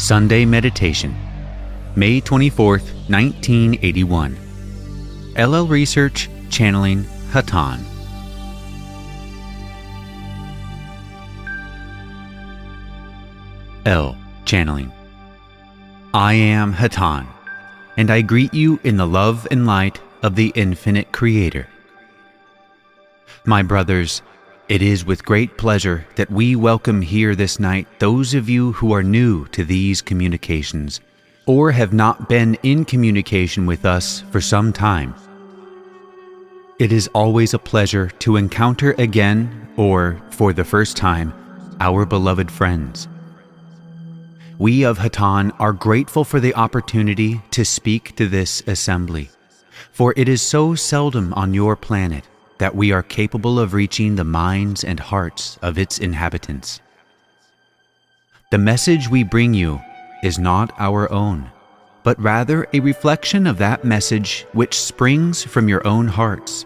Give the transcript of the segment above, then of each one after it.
Sunday Meditation, May 24th, 1981. LL Research, channeling Hatonn. L. Channeling. I am Hatonn, and I greet you in the love and light of the infinite Creator. My brothers, it is with great pleasure that we welcome here this night those of you who are new to these communications, or have not been in communication with us for some time. It is always a pleasure to encounter again, or for the first time, our beloved friends. We of Hatonn are grateful for the opportunity to speak to this assembly, for it is so seldom on your planet that we are capable of reaching the minds and hearts of its inhabitants. The message we bring you is not our own, but rather a reflection of that message which springs from your own hearts,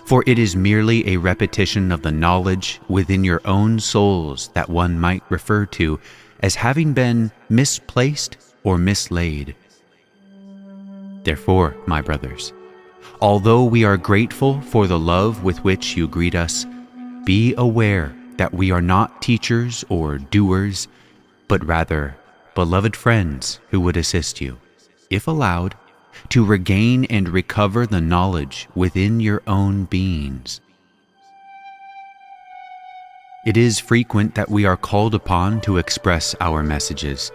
for it is merely a repetition of the knowledge within your own souls that one might refer to as having been misplaced or mislaid. Therefore, my brothers, although we are grateful for the love with which you greet us, be aware that we are not teachers or doers, but rather beloved friends who would assist you, if allowed, to regain and recover the knowledge within your own beings. It is frequent that we are called upon to express our messages,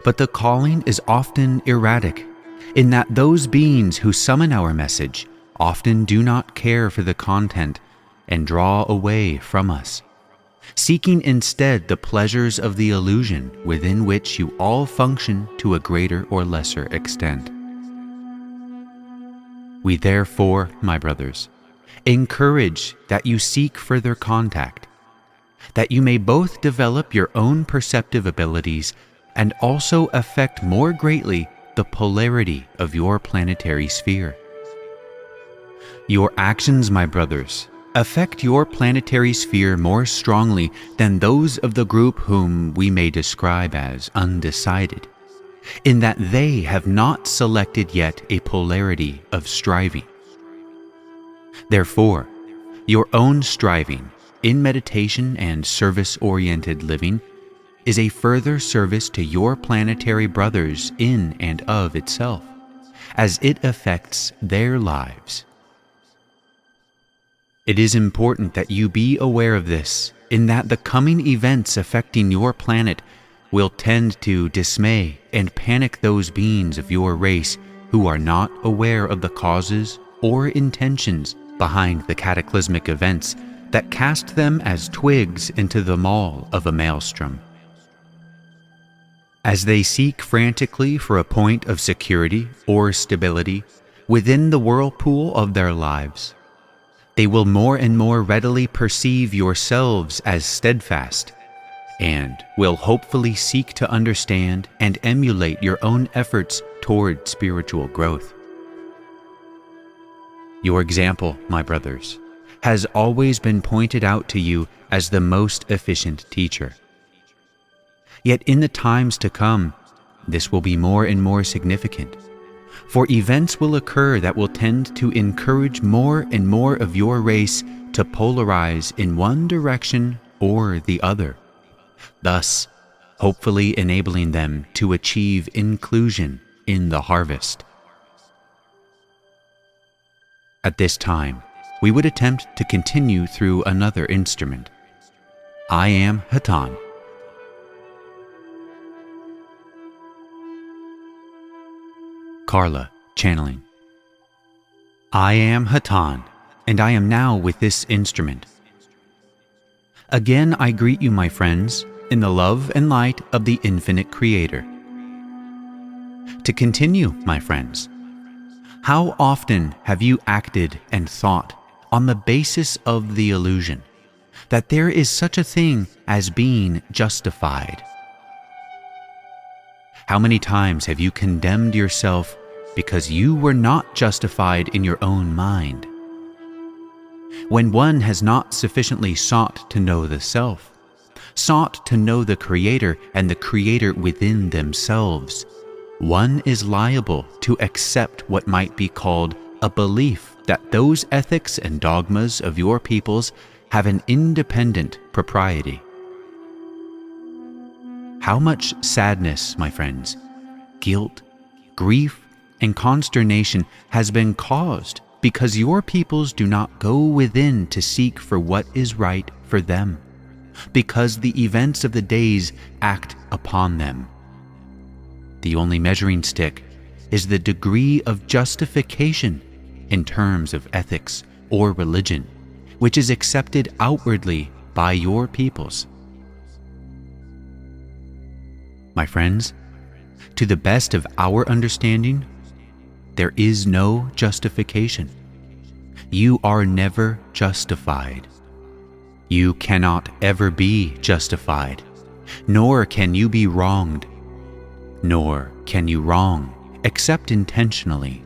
but the calling is often erratic, in that those beings who summon our message often do not care for the content and draw away from us, seeking instead the pleasures of the illusion within which you all function to a greater or lesser extent. We therefore, my brothers, encourage that you seek further contact, that you may both develop your own perceptive abilities and also affect more greatly the polarity of your planetary sphere. Your actions, my brothers, affect your planetary sphere more strongly than those of the group whom we may describe as undecided, in that they have not selected yet a polarity of striving. Therefore, your own striving in meditation and service-oriented living is a further service to your planetary brothers in and of itself, as it affects their lives. It is important that you be aware of this, in that the coming events affecting your planet will tend to dismay and panic those beings of your race who are not aware of the causes or intentions behind the cataclysmic events that cast them as twigs into the maw of a maelstrom. As they seek frantically for a point of security or stability within the whirlpool of their lives, they will more and more readily perceive yourselves as steadfast, and will hopefully seek to understand and emulate your own efforts toward spiritual growth. Your example, my brothers, has always been pointed out to you as the most efficient teacher. Yet in the times to come, this will be more and more significant, for events will occur that will tend to encourage more and more of your race to polarize in one direction or the other, thus hopefully enabling them to achieve inclusion in the harvest. At this time, we would attempt to continue through another instrument. I am Hatonn. Carla, channeling. I am Hatonn, and I am now with this instrument. Again, I greet you, my friends, in the love and light of the infinite Creator. To continue, my friends, how often have you acted and thought on the basis of the illusion that there is such a thing as being justified? How many times have you condemned yourself because you were not justified in your own mind? When one has not sufficiently sought to know the self, sought to know the Creator and the Creator within themselves, one is liable to accept what might be called a belief that those ethics and dogmas of your peoples have an independent propriety. How much sadness, my friends, guilt, grief, and consternation has been caused because your peoples do not go within to seek for what is right for them, because the events of the days act upon them. The only measuring stick is the degree of justification in terms of ethics or religion, which is accepted outwardly by your peoples. My friends, to the best of our understanding, there is no justification. You are never justified. You cannot ever be justified, nor can you be wronged, nor can you wrong except intentionally.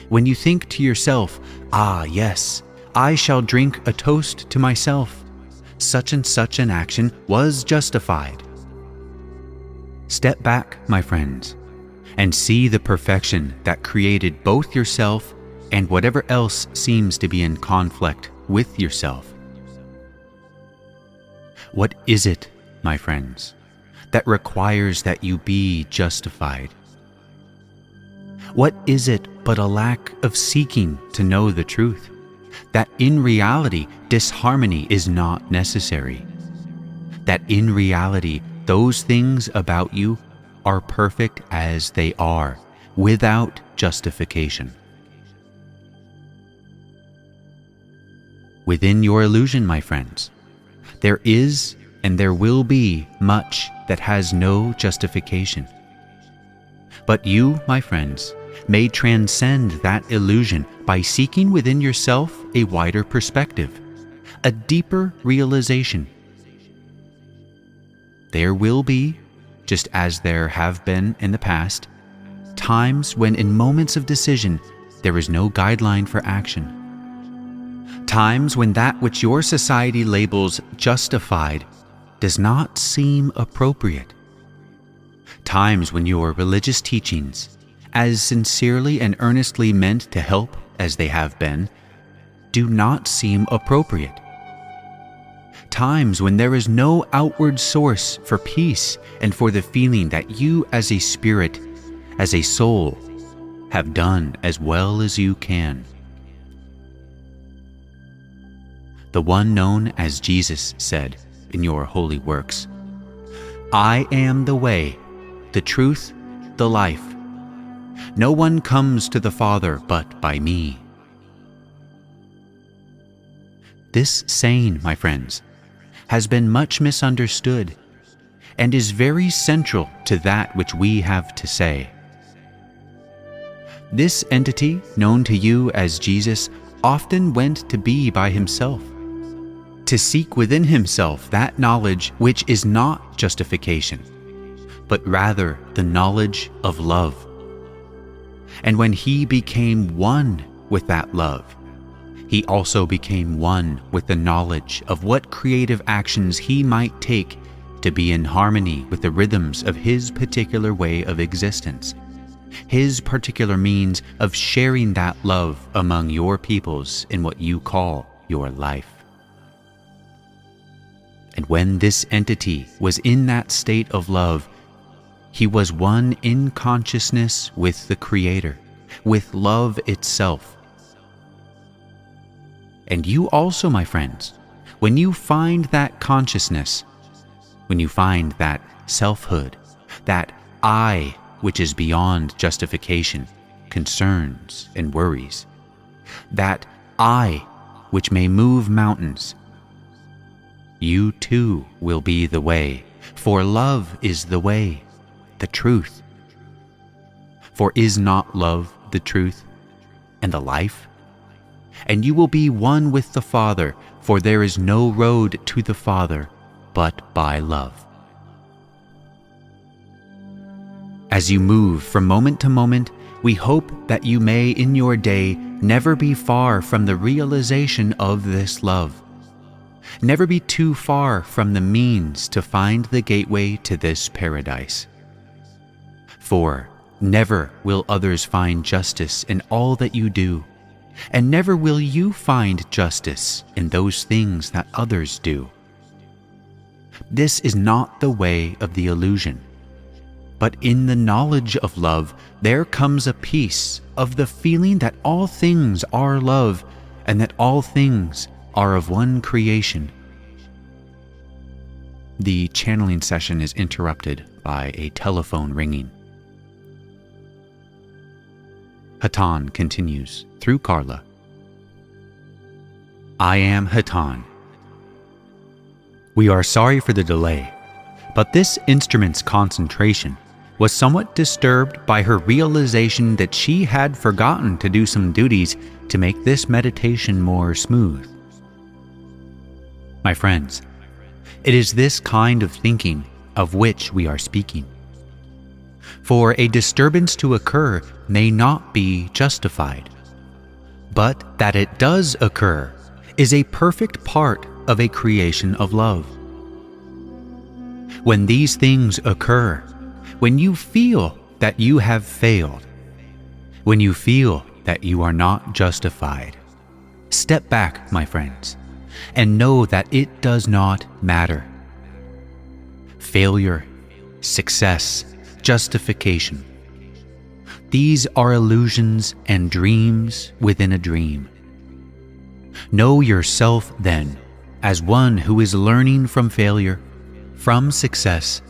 When you think to yourself, "Ah, yes, I shall drink a toast to myself. Such and such an action was justified." Step back, my friends, and see the perfection that created both yourself and whatever else seems to be in conflict with yourself. What is it, my friends, that requires that you be justified? What is it but a lack of seeking to know the truth, that in reality disharmony is not necessary, that in reality those things about you are perfect as they are, without justification? Within your illusion, my friends, there is and there will be much that has no justification. But you, my friends, may transcend that illusion by seeking within yourself a wider perspective, a deeper realization. There will be, just as there have been in the past, times when in moments of decision there is no guideline for action. Times when that which your society labels justified does not seem appropriate. Times when your religious teachings, as sincerely and earnestly meant to help as they have been, do not seem appropriate. Times when there is no outward source for peace and for the feeling that you as a spirit, as a soul, have done as well as you can. The one known as Jesus said in your holy works, "I am the way, the truth, the life. No one comes to the Father but by me." This saying, my friends, has been much misunderstood and is very central to that which we have to say. This entity, known to you as Jesus, often went to be by himself, to seek within himself that knowledge which is not justification, but rather the knowledge of love. And when he became one with that love, he also became one with the knowledge of what creative actions he might take to be in harmony with the rhythms of his particular way of existence, his particular means of sharing that love among your peoples in what you call your life. And when this entity was in that state of love, he was one in consciousness with the Creator, with love itself. And you also, my friends, when you find that consciousness, when you find that selfhood, that I which is beyond justification, concerns, and worries, that I which may move mountains, you too will be the way, for love is the way, the truth. For is not love the truth and the life? And you will be one with the Father, for there is no road to the Father but by love. As you move from moment to moment, we hope that you may in your day never be far from the realization of this love, Never be too far from the means to find the gateway to this paradise. For never will others find justice in all that you do, and never will you find justice in those things that others do. This is not the way of the illusion, but in the knowledge of love there comes a peace of the feeling that all things are love and that all things are of one creation. The channeling session is interrupted by a telephone ringing. Hatonn continues through Carla. I am Hatonn. We are sorry for the delay, but this instrument's concentration was somewhat disturbed by her realization that she had forgotten to do some duties to make this meditation more smooth. My friends, it is this kind of thinking of which we are speaking. For a disturbance to occur may not be justified, but that it does occur is a perfect part of a creation of love. When these things occur, when you feel that you have failed, when you feel that you are not justified, step back, my friends, and know that it does not matter. Failure, success, justification. These are illusions and dreams within a dream. Know yourself, then, as one who is learning from failure, from success,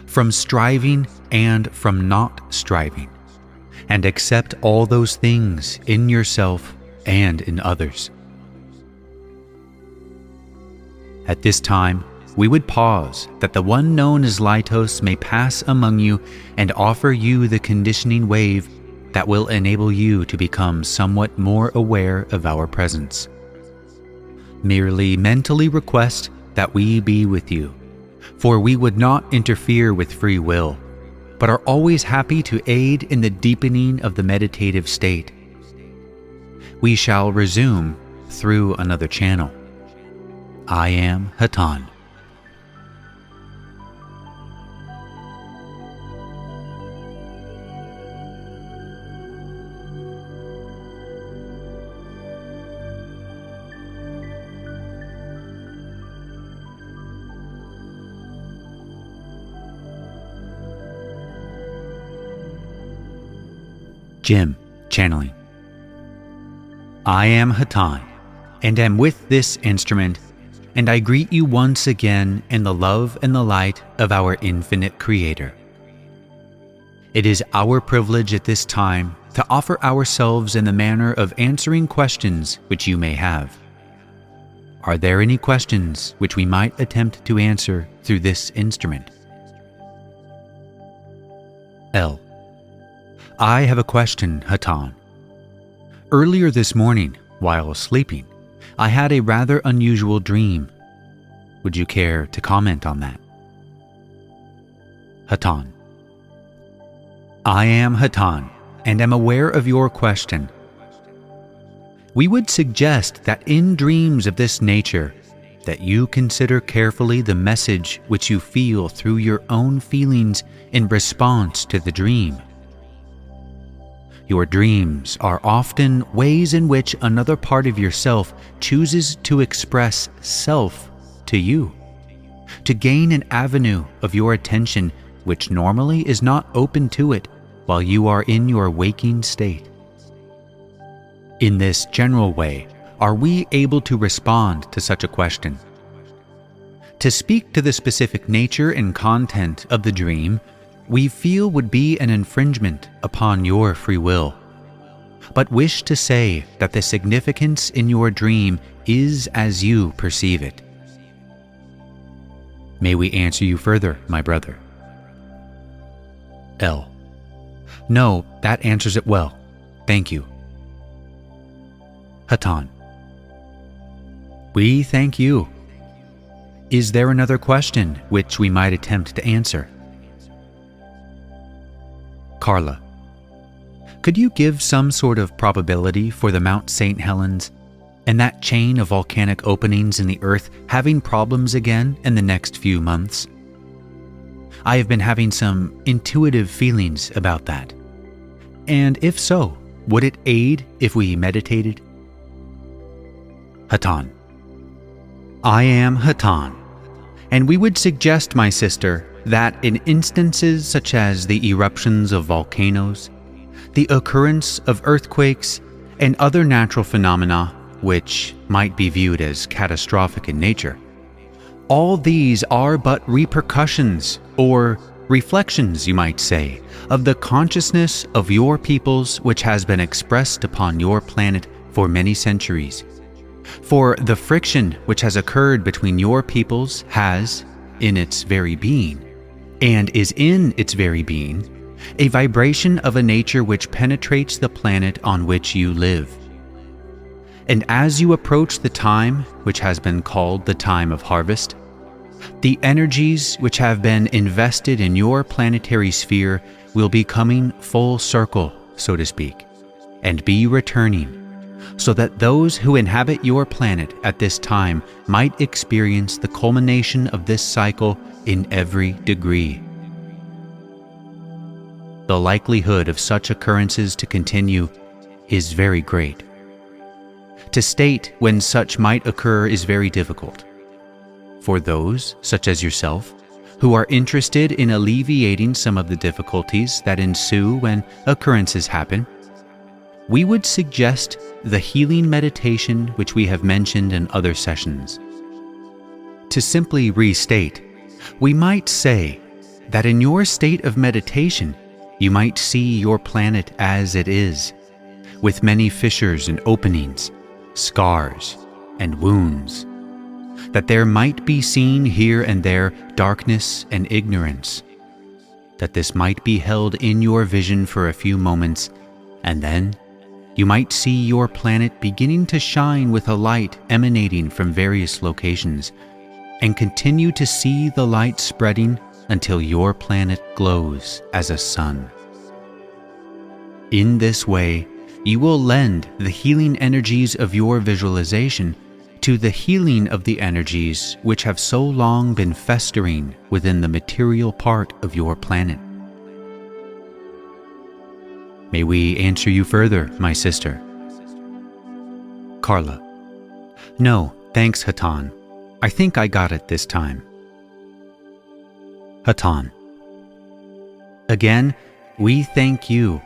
from striving and from not striving, and accept all those things in yourself and in others. At this time, we would pause that the one known as Lightos may pass among you and offer you the conditioning wave that will enable you to become somewhat more aware of our presence. Merely mentally request that we be with you, for we would not interfere with free will, but are always happy to aid in the deepening of the meditative state. We shall resume through another channel. I am Hatonn. Jim, channeling. I am Hatonn, and am with this instrument, and I greet you once again in the love and the light of our infinite Creator. It is our privilege at this time to offer ourselves in the manner of answering questions which you may have. Are there any questions which we might attempt to answer through this instrument? L. I have a question, Hatonn. Earlier this morning, while sleeping, I had a rather unusual dream. Would you care to comment on that? Hatonn. I am Hatonn, and am aware of your question. We would suggest that in dreams of this nature, that you consider carefully the message which you feel through your own feelings in response to the dream. Your dreams are often ways in which another part of yourself chooses to express self to you, to gain an avenue of your attention which normally is not open to it while you are in your waking state. In this general way, are we able to respond to such a question? To speak to the specific nature and content of the dream, we feel would be an infringement upon your free will, but wish to say that the significance in your dream is as you perceive it. May we answer you further, my brother? L. No, that answers it well. Thank you. Hatonn. We thank you. Is there another question which we might attempt to answer? Carla. Could you give some sort of probability for the Mount St. Helens and that chain of volcanic openings in the earth having problems again in the next few months? I have been having some intuitive feelings about that. And if so, would it aid if we meditated? Hatonn. I am Hatonn, and we would suggest, my sister, that in instances such as the eruptions of volcanoes, the occurrence of earthquakes, and other natural phenomena which might be viewed as catastrophic in nature, all these are but repercussions, or reflections, you might say, of the consciousness of your peoples which has been expressed upon your planet for many centuries. For the friction which has occurred between your peoples has, in its very being, and is in its very being, a vibration of a nature which penetrates the planet on which you live. And as you approach the time which has been called the time of harvest, the energies which have been invested in your planetary sphere will be coming full circle, so to speak, and be returning, so that those who inhabit your planet at this time might experience the culmination of this cycle in every degree. The likelihood of such occurrences to continue is very great. To state when such might occur is very difficult. For those, such as yourself, who are interested in alleviating some of the difficulties that ensue when occurrences happen, we would suggest the healing meditation which we have mentioned in other sessions. To simply restate, we might say that in your state of meditation, you might see your planet as it is, with many fissures and openings, scars and wounds, that there might be seen here and there darkness and ignorance, that this might be held in your vision for a few moments, and then you might see your planet beginning to shine with a light emanating from various locations, and continue to see the light spreading until your planet glows as a sun. In this way, you will lend the healing energies of your visualization to the healing of the energies which have so long been festering within the material part of your planet. May we answer you further, my sister? Carla. No, thanks, Hatonn. I think I got it this time. Hatonn. Again, we thank you.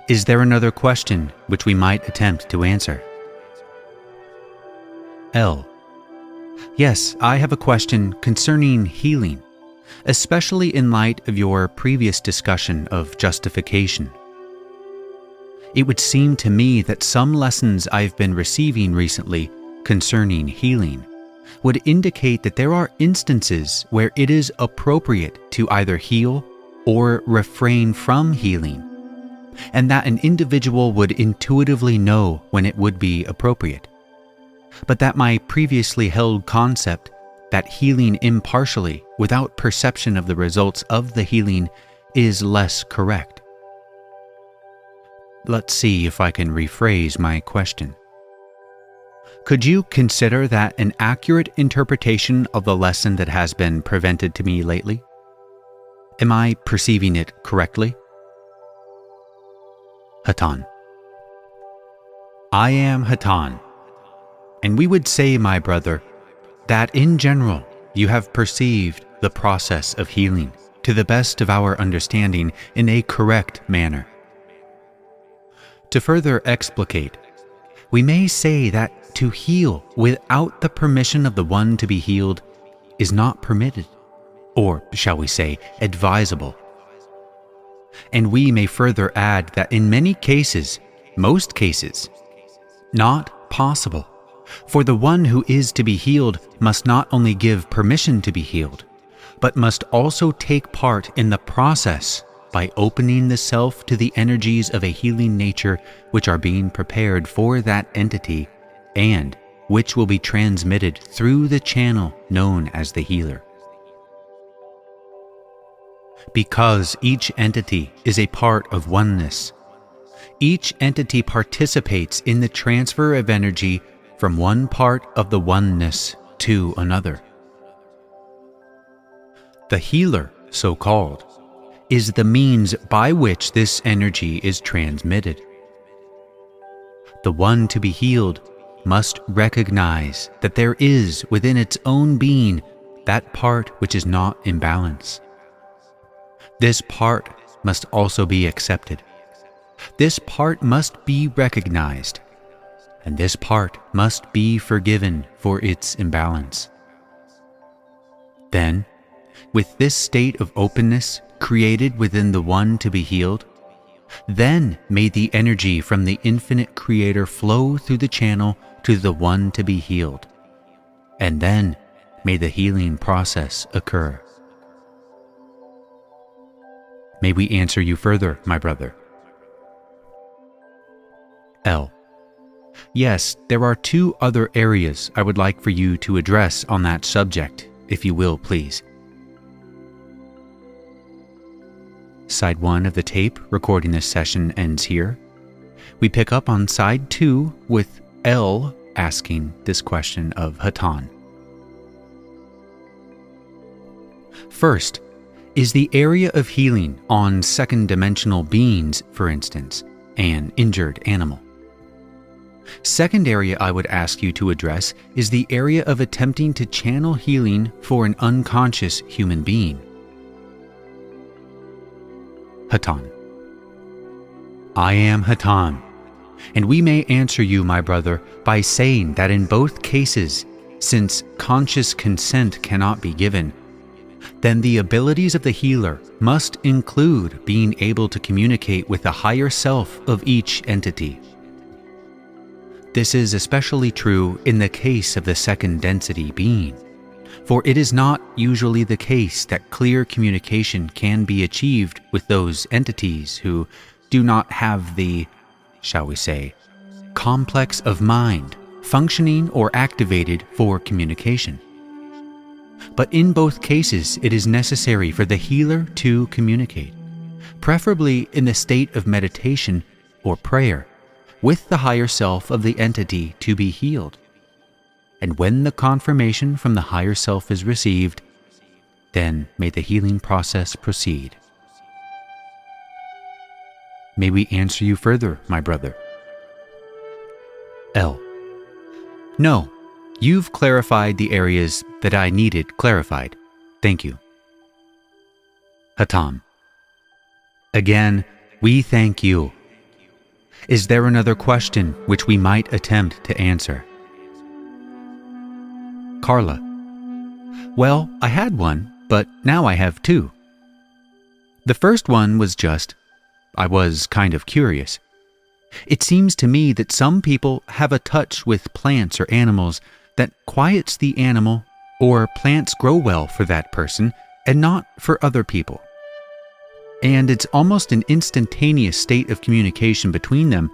Is there another question which we might attempt to answer? L. Yes, I have a question concerning healing, especially in light of your previous discussion of justification. It would seem to me that some lessons I've been receiving recently concerning healing would indicate that there are instances where it is appropriate to either heal or refrain from healing, and that an individual would intuitively know when it would be appropriate. But that my previously held concept that healing impartially without perception of the results of the healing is less correct. Let's see if I can rephrase my question. Could you consider that an accurate interpretation of the lesson that has been presented to me lately? Am I perceiving it correctly? Hatonn. I am Hatonn, and we would say, my brother, that in general you have perceived the process of healing to the best of our understanding in a correct manner. To further explicate, we may say that to heal without the permission of the one to be healed is not permitted, or shall we say, advisable. And we may further add that in many cases, most cases, not possible, for the one who is to be healed must not only give permission to be healed, but must also take part in the process by opening the self to the energies of a healing nature which are being prepared for that entity and which will be transmitted through the channel known as the healer. Because each entity is a part of oneness, each entity participates in the transfer of energy from one part of the oneness to another. The healer, so called, is the means by which this energy is transmitted. The one to be healed must recognize that there is within its own being that part which is not in balance. This part must also be accepted. This part must be recognized, and this part must be forgiven for its imbalance. Then, with this state of openness created within the one to be healed, then may the energy from the infinite Creator flow through the channel to the one to be healed, and then may the healing process occur. May we answer you further, my brother? L. Yes, there are 2 other areas I would like for you to address on that subject, if you will, please. Side 1 of the tape recording this session ends here. We pick up on side 2 with L asking this question of Hatonn. First, is the area of healing on second-dimensional beings, for instance, an injured animal? Second area I would ask you to address is the area of attempting to channel healing for an unconscious human being. Hatonn. I am Hatonn, and we may answer you, my brother, by saying that in both cases, since conscious consent cannot be given, then the abilities of the healer must include being able to communicate with the higher self of each entity. This is especially true in the case of the second density being, for it is not usually the case that clear communication can be achieved with those entities who do not have the, shall we say, complex of mind functioning or activated for communication. But in both cases, it is necessary for the healer to communicate, preferably in the state of meditation or prayer, with the higher self of the entity to be healed. And when the confirmation from the higher self is received, then may the healing process proceed. May we answer you further, my brother? L. No, you've clarified the areas that I needed clarified. Thank you. Hatonn. Again, we thank you. Is there another question which we might attempt to answer? Carla. Well, I had one, but now I have 2. The first one was just, I was kind of curious. It seems to me that some people have a touch with plants or animals that quiets the animal, or plants grow well for that person and not for other people. And it's almost an instantaneous state of communication between them,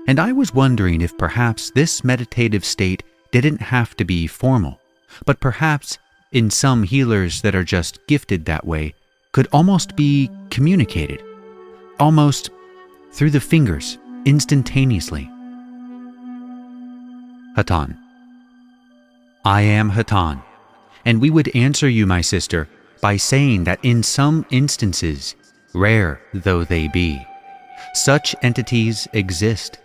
and I was wondering if perhaps this meditative state didn't have to be formal, but perhaps in some healers that are just gifted that way, could almost be communicated, almost through the fingers, instantaneously. Hatonn. I am Hatonn, and we would answer you, my sister, by saying that in some instances, rare though they be, such entities exist,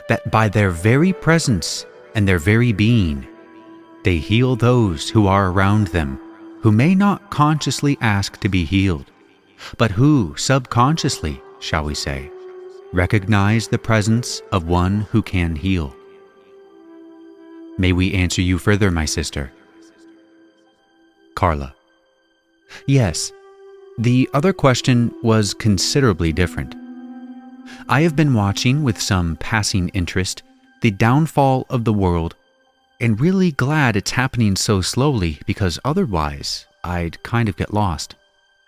that by their very presence and their very being, they heal those who are around them, who may not consciously ask to be healed, but who subconsciously, shall we say, recognize the presence of one who can heal. May we answer you further, my sister? Carla. Yes, the other question was considerably different. I have been watching with some passing interest the downfall of the world, and really glad it's happening so slowly, because otherwise I'd kind of get lost.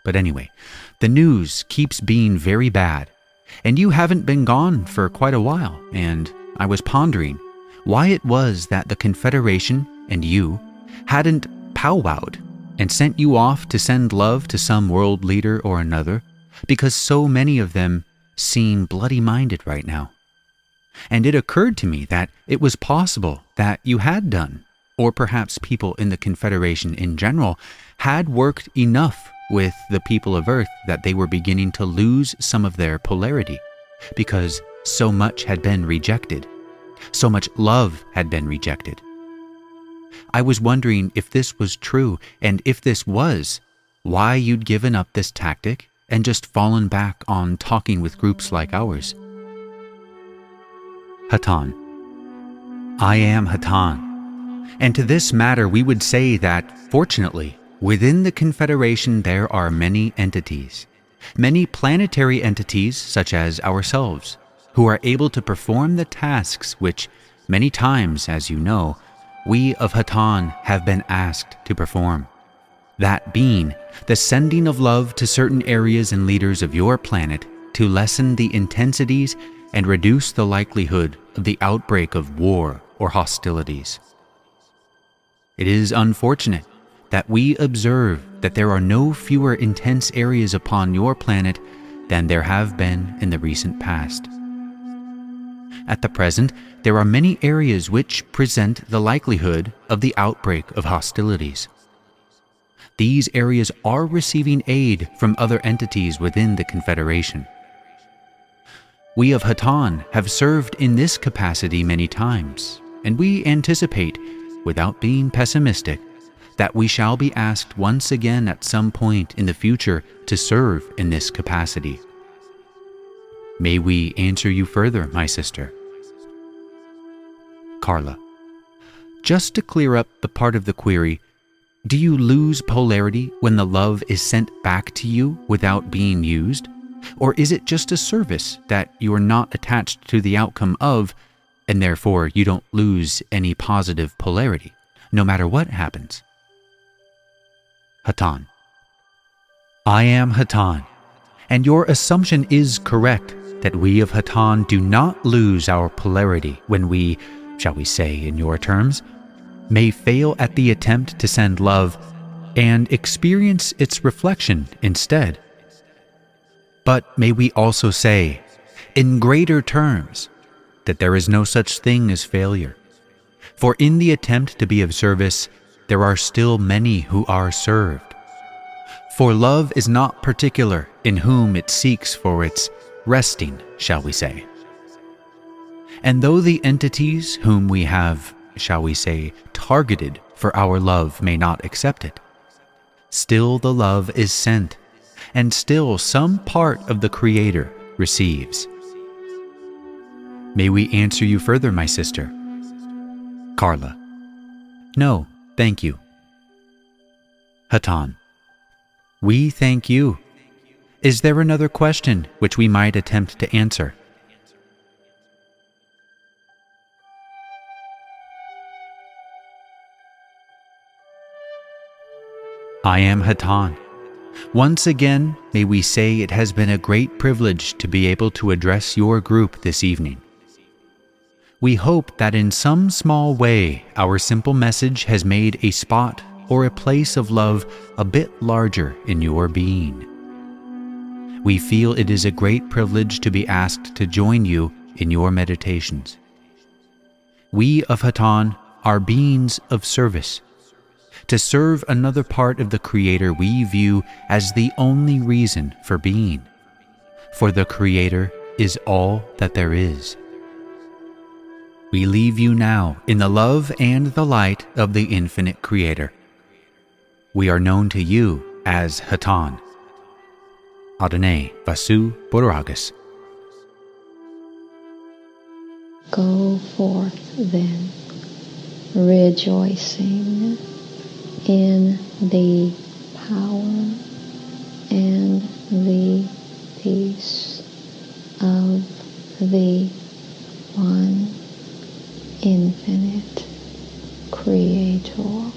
But anyway, the news keeps being very bad, and you haven't been gone for quite a while, and I was pondering why it was that the Confederation and you hadn't powwowed and sent you off to send love to some world leader or another, because so many of them seem bloody-minded right now. And it occurred to me that it was possible that you had done, or perhaps people in the Confederation in general, had worked enough with the people of Earth that they were beginning to lose some of their polarity, because so much had been rejected. So much love had been rejected. I was wondering if this was true, and if this was, why you'd given up this tactic and just fallen back on talking with groups like ours. Hatonn. I am Hatonn. And to this matter we would say that, fortunately, within the Confederation there are many entities, many planetary entities such as ourselves, who are able to perform the tasks which, many times, as you know, we of Hatonn have been asked to perform. That being, the sending of love to certain areas and leaders of your planet to lessen the intensities and reduce the likelihood of the outbreak of war or hostilities. It is unfortunate that we observe that there are no fewer intense areas upon your planet than there have been in the recent past. At the present, there are many areas which present the likelihood of the outbreak of hostilities. These areas are receiving aid from other entities within the Confederation. We of Hatonn have served in this capacity many times, and we anticipate, without being pessimistic, that we shall be asked once again at some point in the future to serve in this capacity. May we answer you further, my sister? Carla. Just to clear up the part of the query, do you lose polarity when the love is sent back to you without being used? Or is it just a service that you are not attached to the outcome of, and therefore you don't lose any positive polarity, no matter what happens? Hatonn. I am Hatonn, and your assumption is correct that we of Hatonn do not lose our polarity when we, shall we say in your terms, may fail at the attempt to send love and experience its reflection instead. But may we also say, in greater terms, that there is no such thing as failure. For in the attempt to be of service, there are still many who are served. For love is not particular in whom it seeks for its resting, shall we say. And though the entities whom we have, shall we say, targeted for our love may not accept it, still the love is sent, and still some part of the Creator receives. May we answer you further, my sister? Carla. No, thank you. Hatonn. We thank you. Is there another question which we might attempt to answer? I am Hatonn. Once again, may we say it has been a great privilege to be able to address your group this evening. We hope that in some small way our simple message has made a spot or a place of love a bit larger in your being. We feel it is a great privilege to be asked to join you in your meditations. We of Hatonn are beings of service. To serve another part of the Creator we view as the only reason for being, for the Creator is all that there is. We leave you now in the love and the light of the infinite Creator. We are known to you as Hatonn. Adonai Vasu Borragus. Go forth then, rejoicing in the power and the peace of the one infinite Creator.